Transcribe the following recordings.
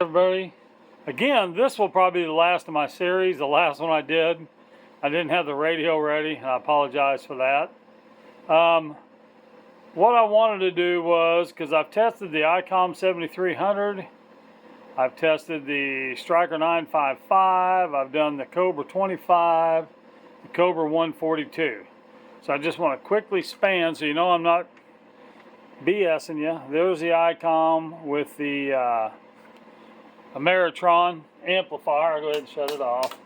Everybody, again, this will probably be the last of my series, the last one I did. I didn't have the radio ready, and I apologize for that. What I wanted to do was, because I've tested the ICOM 7300, I've tested the Striker 955, I've done the Cobra 25, the Cobra 142. So I just want to quickly span so you know I'm not BSing you. There's the ICOM with the Ameritron amplifier. I'll go ahead and shut it off.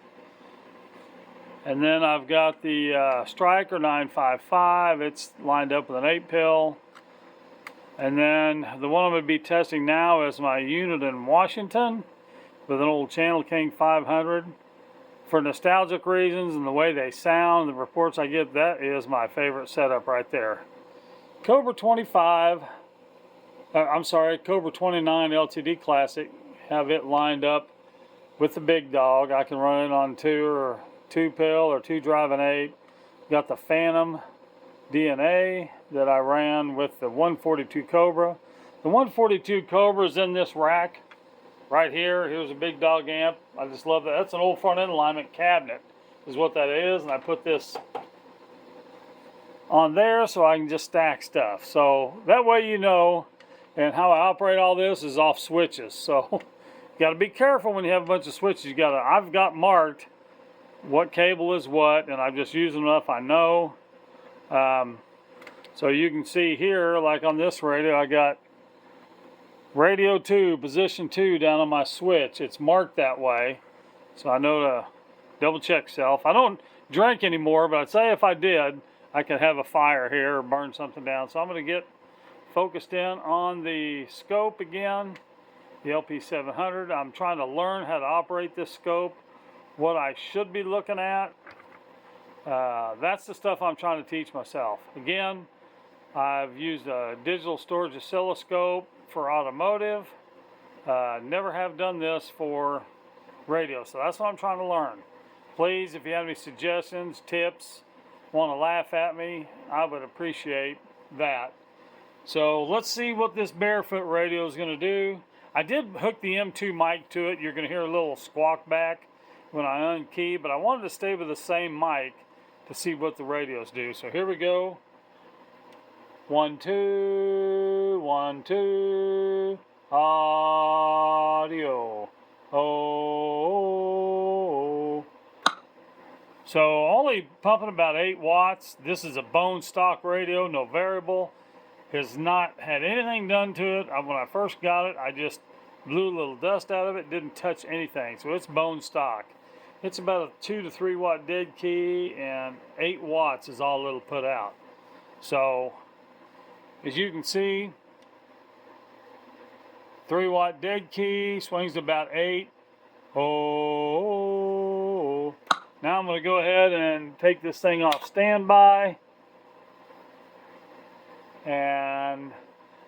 And then I've got the Striker 955. It's lined up with an 8-pill. And then the one I'm going to be testing now is my Uniden Washington with an old Channel King 500. For nostalgic reasons and the way they sound, the reports I get, that is my favorite setup right there. Cobra 25, Cobra 29 LTD Classic. Have it lined up with the big dog. I can run it on 2-pill or 2 driving 8. Got the Phantom DNA that I ran with the 142 Cobra. The 142 Cobra is in this rack right here. Here's a big dog amp. I just love that. That's an old front end alignment cabinet is what that is, and I put this on there so I can just stack stuff. So that way you know. And how I operate all this is off switches. So you got to be careful when you have a bunch of switches. I've got marked what cable is what, and I'm just using enough I know. So you can see here, like on this radio, I got radio 2, position 2 down on my switch. It's marked that way, so I know to double check self. I don't drink anymore, but I'd say if I did, I could have a fire here or burn something down. So I'm going to get focused in on the scope again, the LP700. I'm trying to learn how to operate this scope, what I should be looking at. That's the stuff I'm trying to teach myself. Again, I've used a digital storage oscilloscope for automotive. Never have done this for radio, so that's what I'm trying to learn. Please, if you have any suggestions, tips, want to laugh at me, I would appreciate that. So let's see what this barefoot radio is going to do. I did hook the M2 mic to it. You're going to hear a little squawk back when I unkey, but I wanted to stay with the same mic to see what the radios do. So here we go. 1, 2, 1, 2, audio. Oh. So only pumping about 8 watts. This is a bone stock radio, no variable. Has not had anything done to it. When I first got it, I just blew a little dust out of it, didn't touch anything. So it's bone stock. It's about a 2 to 3 watt dead key, and 8 watts is all it'll put out. So as you can see, 3 watt dead key, swings to about 8. Oh. Now I'm going to go ahead and take this thing off standby. And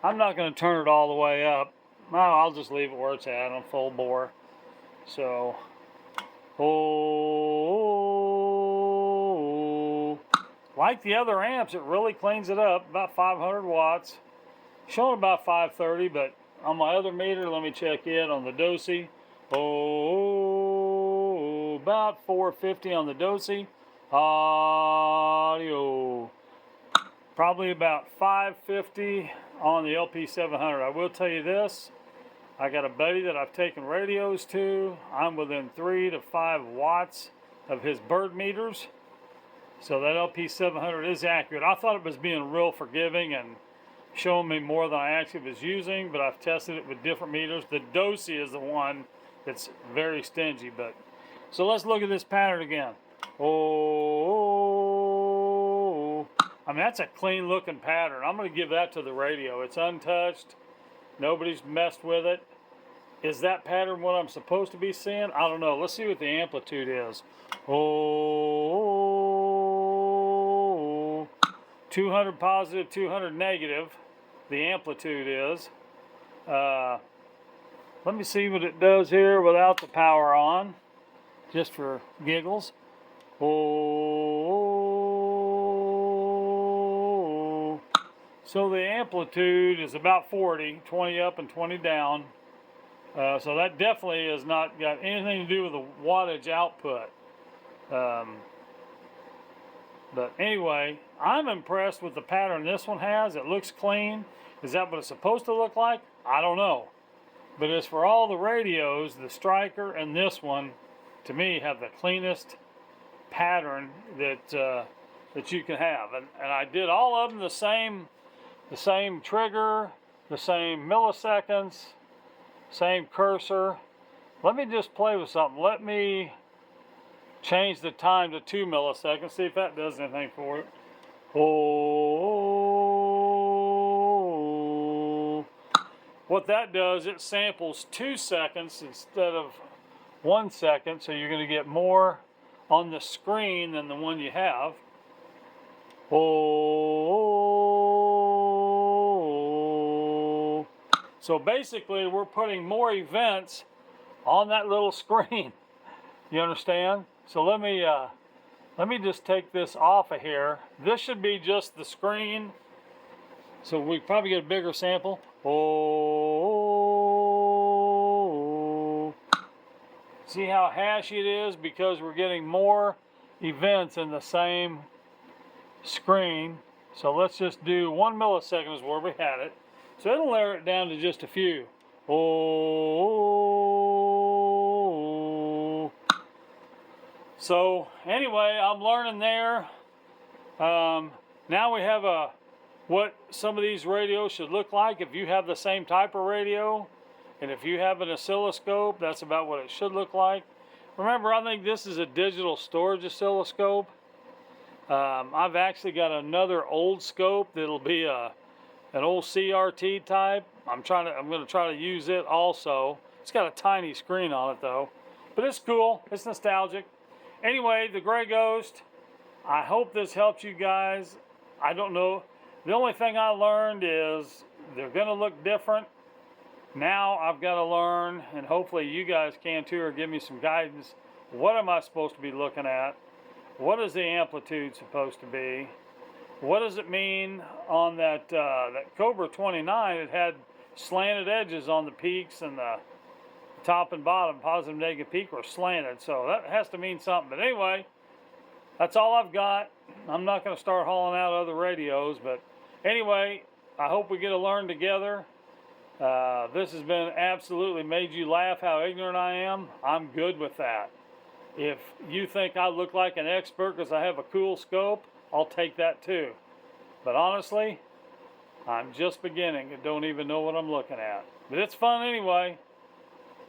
I'm not going to turn it all the way up. No, I'll just leave it where it's at on full bore. So, oh, like the other amps, it really cleans it up. About 500 watts. Showing about 530, but on my other meter, let me check it on the DOSI. Oh, about 450 on the DOSI. Audio. Probably about 550 on the LP700. I will tell you this, I got a buddy that I've taken radios to. I'm within 3 to 5 watts of his bird meters. So that LP700 is accurate. I thought it was being real forgiving and showing me more than I actually was using, but I've tested it with different meters. The DOSI is the one that's very stingy. So let's look at this pattern again. Oh. I mean, that's a clean looking pattern. I'm going to give that to the radio. It's untouched. Nobody's messed with it. Is that pattern what I'm supposed to be seeing? I don't know. Let's see what the amplitude is. Oh, 200 positive, 200 negative. The amplitude is. Let me see what it does here without the power on, just for giggles. Oh. So the amplitude is about 40, 20 up and 20 down. So that definitely has not got anything to do with the wattage output. But anyway, I'm impressed with the pattern this one has. It looks clean. Is that what it's supposed to look like? I don't know. But as for all the radios, the Striker and this one, to me, have the cleanest pattern that you can have. And I did all of them the same trigger, the same milliseconds, same cursor. Let me just play with something. Let me change the time to 2 milliseconds, see if that does anything for it. Oh, what that does, it samples 2 seconds instead of 1 second, so you're going to get more on the screen than the one you have. Oh, so basically we're putting more events on that little screen. You understand? So let me just take this off of here. This should be just the screen, so we probably get a bigger sample. Oh, see how hashy it is because we're getting more events in the same screen. So let's just do 1 millisecond is where we had it. So it'll narrow it down to just a few. Oh. So anyway, I'm learning there. Now we have what some of these radios should look like. If you have the same type of radio, and if you have an oscilloscope, that's about what it should look like. Remember, I think this is a digital storage oscilloscope. I've actually got another old scope that'll be an old CRT type. I'm going to try to use it also. It's got a tiny screen on it though, but it's cool. It's nostalgic. Anyway, the Gray Ghost. I hope this helps you guys. I don't know. The only thing I learned is they're going to look different. Now I've got to learn, and hopefully you guys can too, or give me some guidance. What am I supposed to be looking at? What is the amplitude supposed to be? What does it mean on that Cobra 29? It had slanted edges on the peaks, and the top and bottom, positive and negative peak, were slanted. So that has to mean something. But anyway, that's all I've got. I'm not going to start hauling out other radios. But anyway, I hope we get to learn together. This has been absolutely made you laugh how ignorant I am. I'm good with that. If you think I look like an expert because I have a cool scope, I'll take that too. But honestly, I'm just beginning and don't even know what I'm looking at. But it's fun anyway.